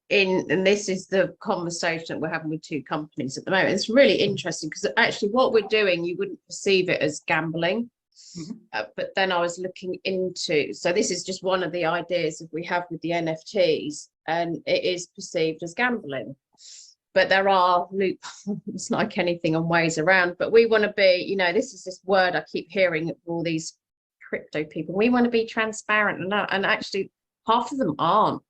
and this is the conversation that we're having with two companies at the moment. It's really interesting because actually what we're doing, you wouldn't perceive it as gambling. But then I was looking into, so this is just one of the ideas that we have with the NFTs, and it is perceived as gambling. But there are loopholes like anything and ways around. But we want to be, you know, this is this word I keep hearing from all these crypto people. We want to be transparent, and actually half of them aren't.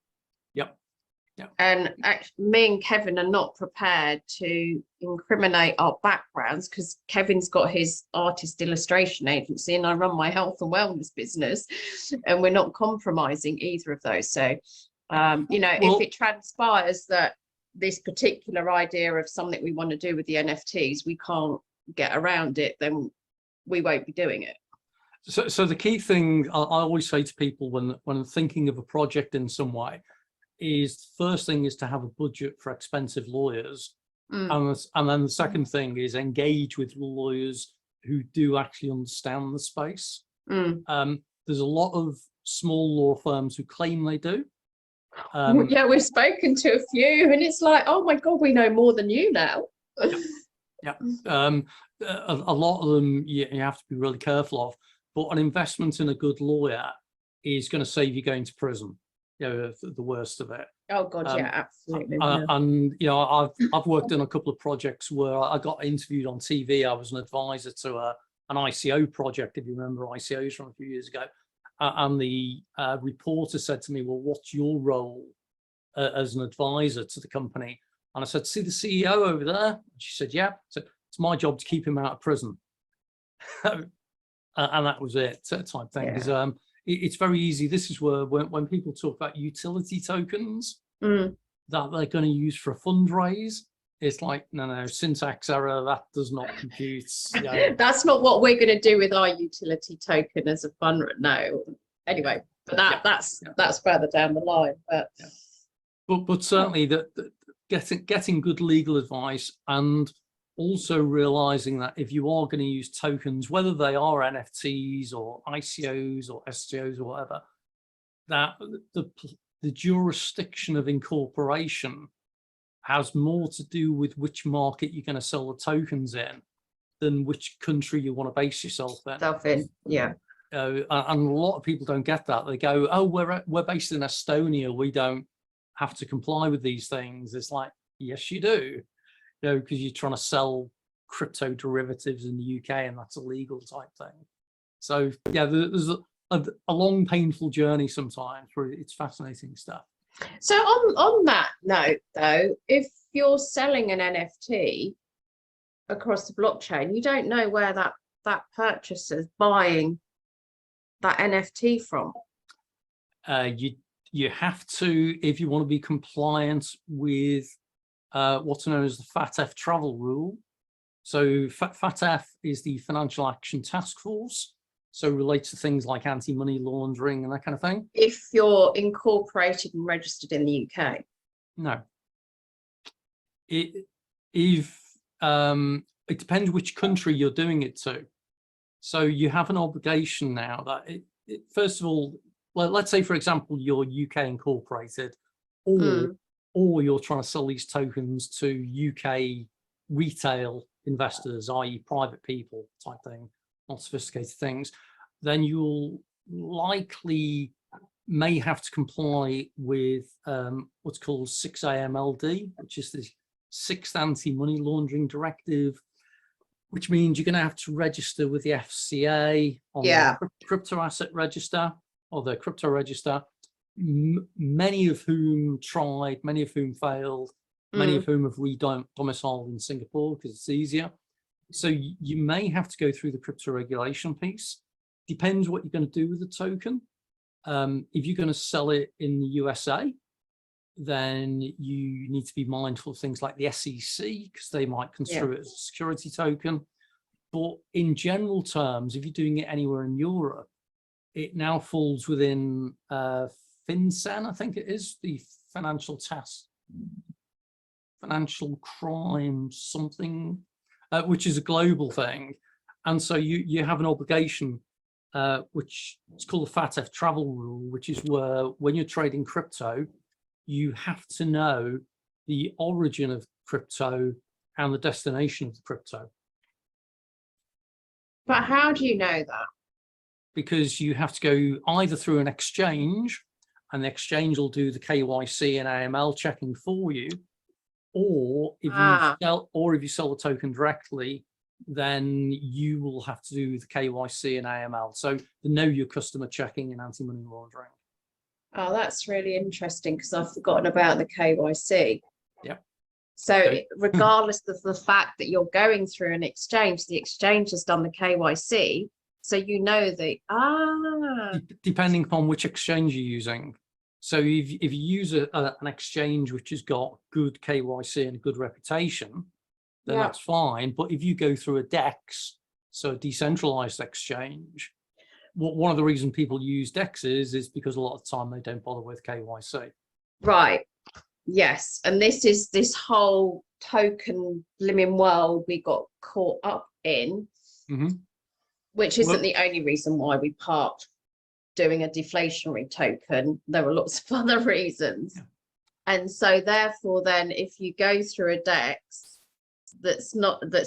Yep. And actually, me and Kevin are not prepared to incriminate our backgrounds, because Kevin's got his artist illustration agency and I run my health and wellness business, and we're not compromising either of those. So, you know, if it transpires that this particular idea of something we want to do with the NFTs, we can't get around it, then we won't be doing it. So the key thing I always say to people when thinking of a project in some way is, the first thing is to have a budget for expensive lawyers. And then the second thing is engage with lawyers who do actually understand the space. Mm. There's a lot of small law firms who claim they do. Yeah, we've spoken to a few, and it's like, oh my God, we know more than you now. Yeah. A lot of them you have to be really careful of, but an investment in a good lawyer is going to save you going to prison. You know, the worst of it. Oh God, yeah, absolutely. And you know, I've worked in a couple of projects where I got interviewed on TV. I was an advisor to an ICO project, if you remember ICOs from a few years ago. And the reporter said to me, well, what's your role as an advisor to the company? And I said, see the CEO over there? And she said, yeah. So it's my job to keep him out of prison. And that was it, type thing. Because it's very easy. This is where when people talk about utility tokens that they're going to use for a fundraise, it's like, no, syntax error, that does not compute. Yeah. That's not what we're going to do with our utility token as a fund. No. Anyway, but that's further down the line. But certainly that getting good legal advice, and also realizing that if you are going to use tokens, whether they are NFTs or ICOs or STOs or whatever, that the jurisdiction of incorporation has more to do with which market you're going to sell the tokens in than which country you want to base yourself in. Yeah. And a lot of people don't get that. They go, oh, we're based in Estonia, we don't have to comply with these things. It's like, yes, you do. You know, because you're trying to sell crypto derivatives in the UK, and that's illegal type thing. So yeah, there's a long, painful journey sometimes. Where it's fascinating stuff. So on that note, though, if you're selling an NFT across the blockchain, you don't know where that purchaser's buying that NFT from. You have to, if you want to be compliant with what's known as the FATF travel rule. So FATF is the Financial Action Task Force. So relates to things like anti-money laundering and that kind of thing. If you're incorporated and registered in the UK? No. It depends which country you're doing it to. So you have an obligation now that first of all, well, let's say, for example, you're UK incorporated, or you're trying to sell these tokens to UK retail investors, i.e. private people type thing, not sophisticated things, then you'll likely may have to comply with what's called 6AMLD, which is the 6th Anti-Money Laundering Directive, which means you're going to have to register with the FCA on the crypto asset register or the crypto register, many of whom tried, many of whom failed, many of whom have re-domiciled in Singapore because it's easier. So you may have to go through the crypto regulation piece. Depends what you're going to do with the token. If you're going to sell it in the USA, then you need to be mindful of things like the SEC, because they might construe it as a security token. But in general terms, if you're doing it anywhere in Europe, it now falls within FinCEN, I think it is, the financial crime something, which is a global thing. And so you have an obligation, which is called the FATF travel rule, which is where when you're trading crypto, you have to know the origin of crypto and the destination of the crypto. But how do you know that? Because you have to go either through an exchange, and the exchange will do the KYC and AML checking for you, or if you sell the token directly, then you will have to do the KYC and AML. So the know your customer checking and anti-money laundering. Oh, that's really interesting, because I've forgotten about the KYC. Yep. So regardless of the fact that you're going through an exchange, the exchange has done the KYC. So you know depending upon which exchange you're using. So if you use an exchange which has got good KYC and a good reputation, then that's fine. But if you go through a DEX, so a decentralized exchange, one of the reasons people use DEXs is because a lot of the time they don't bother with KYC. Right. Yes. And this is this whole token blimmin' world we got caught up in. which isn't the only reason why we parked doing a deflationary token. There were lots of other reasons. Yeah. And so therefore, then if you go through a DEX that's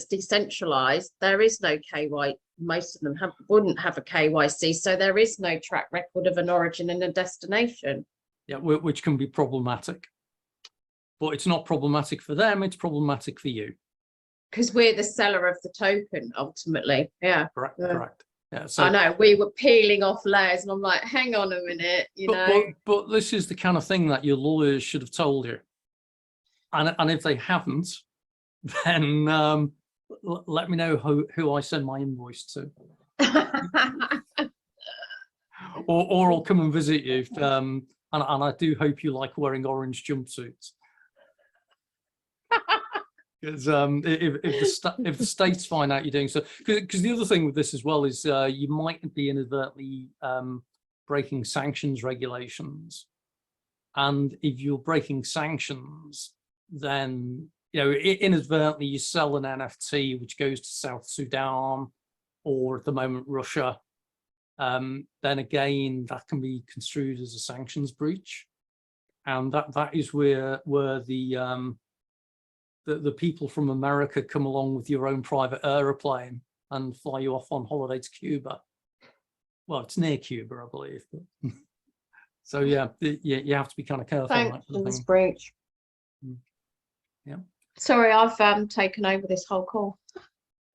decentralized, there is no KYC. Most of them wouldn't have a KYC. So there is no track record of an origin and a destination. Yeah, which can be problematic. But it's not problematic for them, it's problematic for you. Because we're the seller of the token, ultimately. Yeah. Correct. Yeah, so, I know, we were peeling off layers and I'm like, hang on a minute, But this is the kind of thing that your lawyers should have told you. And if they haven't, then let me know who I send my invoice to. or I'll come and visit you. And I do hope you like wearing orange jumpsuits. Because if the states find out you're doing so, because the other thing with this as well is you might be inadvertently breaking sanctions regulations, and if you're breaking sanctions, then inadvertently you sell an NFT which goes to South Sudan or at the moment Russia, then again that can be construed as a sanctions breach, and that is where the people from America come along with your own private aeroplane and fly you off on holiday to Cuba. Well, it's near Cuba, I believe. But so yeah, you have to be kind of careful. Sanctions breach. Yeah. Sorry, I've taken over this whole call.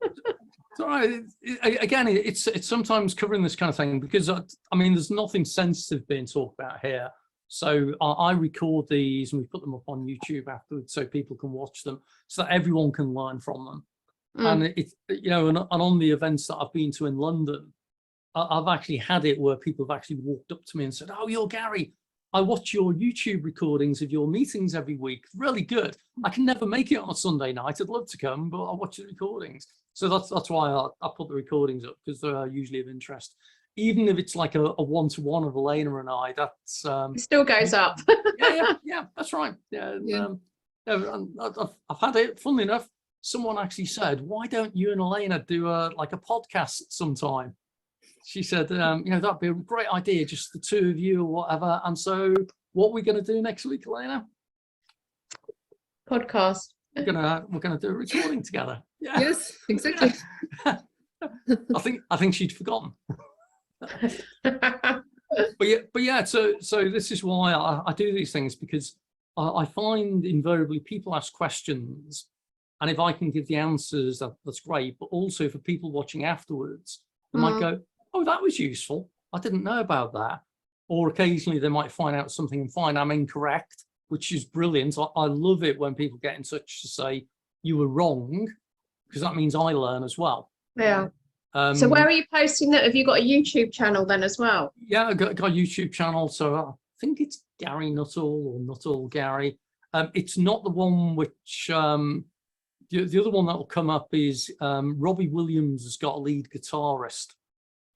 It's all right. Again, it's sometimes covering this kind of thing because I mean, there's nothing sensitive being talked about here. So I record these and we put them up on YouTube afterwards so people can watch them so that everyone can learn from them. And it's, and on the events that I've been to in London, I've actually had it where people have actually walked up to me and said, "Oh, you're Gary. I watch your YouTube recordings of your meetings every week. Really good. I can never make it on a Sunday night. I'd love to come, but I watch the recordings." So that's why I put the recordings up, because they're usually of interest. Even if it's like a one-to-one of Elena and I, that's it still goes up. yeah, that's right. Yeah. I've had it. Funnily enough, someone actually said, "Why don't you and Elena do a podcast sometime?" She said, that'd be a great idea, just the two of you or whatever. And so, what are we going to do next week, Elena? Podcast. We're gonna do a recording together. Yeah. Yes, exactly. I think she'd forgotten. but yeah, so this is why I do these things, because I find invariably people ask questions, and if I can give the answers, that's great. But also for people watching afterwards, they might go, "Oh, that was useful. I didn't know about that." Or occasionally they might find out something and find I'm incorrect, which is brilliant. I love it when people get in touch to say you were wrong, because that means I learn as well. Yeah. So where are you posting that? Have you got a YouTube channel then as well? Yeah, I got a YouTube channel. So I think it's Gary Nuttall or Nuttall Gary. It's not the one which, the other one that will come up is Robbie Williams has got a lead guitarist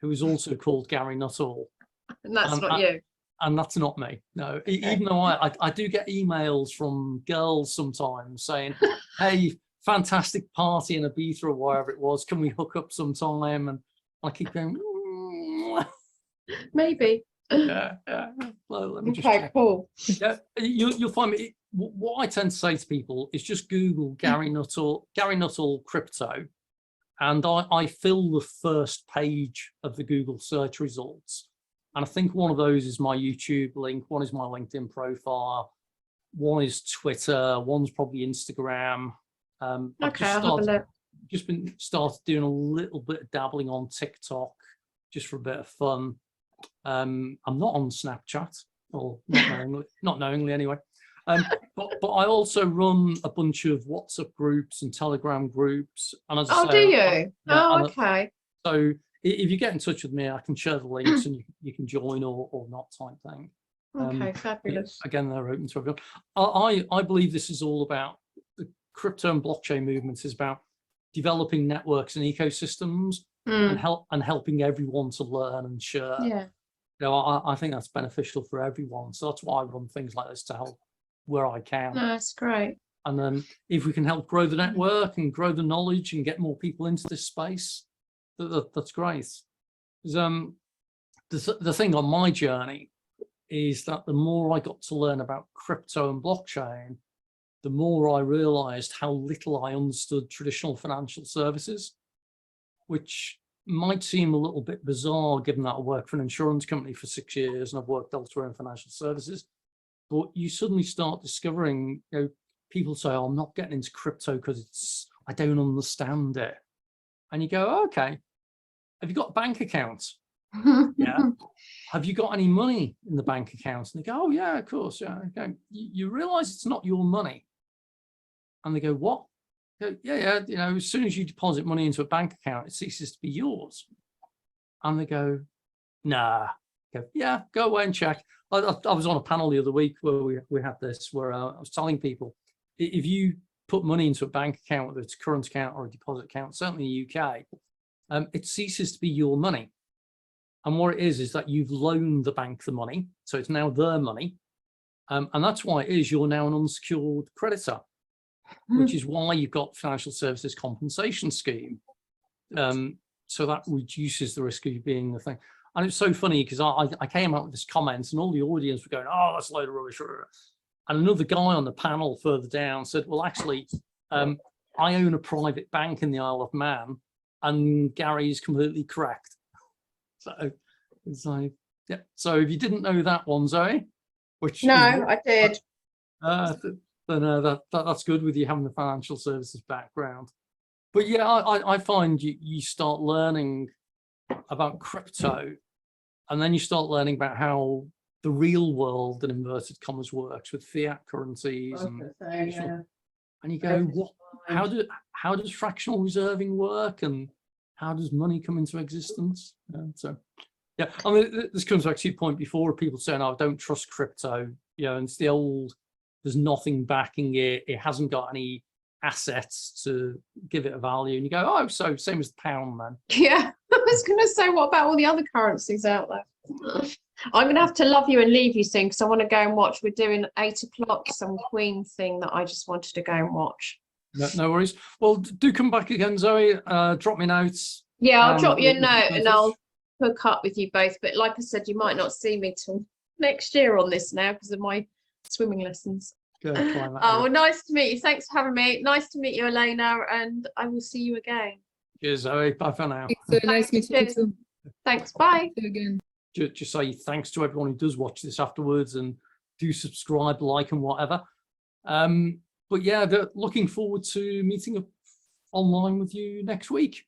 who is also called Gary Nuttall. And that's not you. And that's not me. No, even though I do get emails from girls sometimes saying, "Hey, fantastic party in Ibiza or wherever it was. Can we hook up sometime?" And I keep going, maybe. Yeah. Well, let me just check. Cool. Yeah, you'll find me. What I tend to say to people is just Google Gary Nuttall crypto, and I fill the first page of the Google search results. And I think one of those is my YouTube link, one is my LinkedIn profile, one is Twitter, one's probably Instagram. Okay, I'll have a look. Just been started doing a little bit of dabbling on TikTok, just for a bit of fun. I'm not on Snapchat, or not knowingly anyway. But I also run a bunch of WhatsApp groups and Telegram groups. And as I say, do you? Okay. So if you get in touch with me, I can share the links and you can join or not type thing. Okay, fabulous. Again, they're open to everyone. I believe this is all about the crypto and blockchain movements is about developing networks and ecosystems and helping everyone to learn and share. Yeah. I think that's beneficial for everyone. So that's why I run things like this, to help where I can. That's great. And then if we can help grow the network and grow the knowledge and get more people into this space, that's great. The thing on my journey is that the more I got to learn about crypto and blockchain, the more I realized how little I understood traditional financial services, which might seem a little bit bizarre given that I worked for an insurance company for 6 years and I've worked elsewhere in financial services. But you suddenly start discovering, people say, oh, I'm not getting into crypto because I don't understand it. And you go, oh, okay, have you got a bank account? Yeah. Have you got any money in the bank account? And they go, oh yeah, of course. Yeah. Okay. You realize it's not your money. And they go, what? Go, yeah. As soon as you deposit money into a bank account, it ceases to be yours. And they go, nah. Go, yeah, go away and check. I was on a panel the other week where we had this, where I was telling people, if you put money into a bank account, whether it's a current account or a deposit account, certainly in the UK, it ceases to be your money. And what it is that you've loaned the bank the money, so it's now their money. And that's why it is you're now an unsecured creditor, which is why you've got financial services compensation scheme. So that reduces the risk of you being the thing. And it's so funny because I came out with this comment and all the audience were going, oh, that's a load of rubbish. And another guy on the panel further down said, well, actually, I own a private bank in the Isle of Man, and Gary's completely correct. So it's like, yeah. So if you didn't know that one, Zoe, which no, I did. Then that's good with you having the financial services background. But yeah, I find you start learning about crypto, and then you start learning about how the real world, in inverted commas, works with fiat currencies, and you go, what? How does fractional reserving work, and how does money come into existence? So, yeah, I mean, this comes back to your point before, people saying, "Oh, I don't trust crypto." And it's the old, there's nothing backing it. It hasn't got any assets to give it a value. And you go, oh, so same as the pound, then. Yeah, I was going to say, what about all the other currencies out there? I'm going to have to love you and leave you soon because I want to go and watch. We're doing 8 o'clock, some Queen thing that I just wanted to go and watch. No worries. Well, do come back again, Zoe. Drop me notes. Yeah, I'll drop you a note and I'll hook up with you both. But like I said, you might not see me till next year on this now because of my swimming lessons. Oh, well, nice to meet you. Thanks for having me. Nice to meet you, Elena, and I will see you again. Cheers, Zoe. Bye for now. It's nice meeting you too. Thanks. Bye. See you again. Just say thanks to everyone who does watch this afterwards, and do subscribe, like, and whatever. But yeah, looking forward to meeting up online with you next week.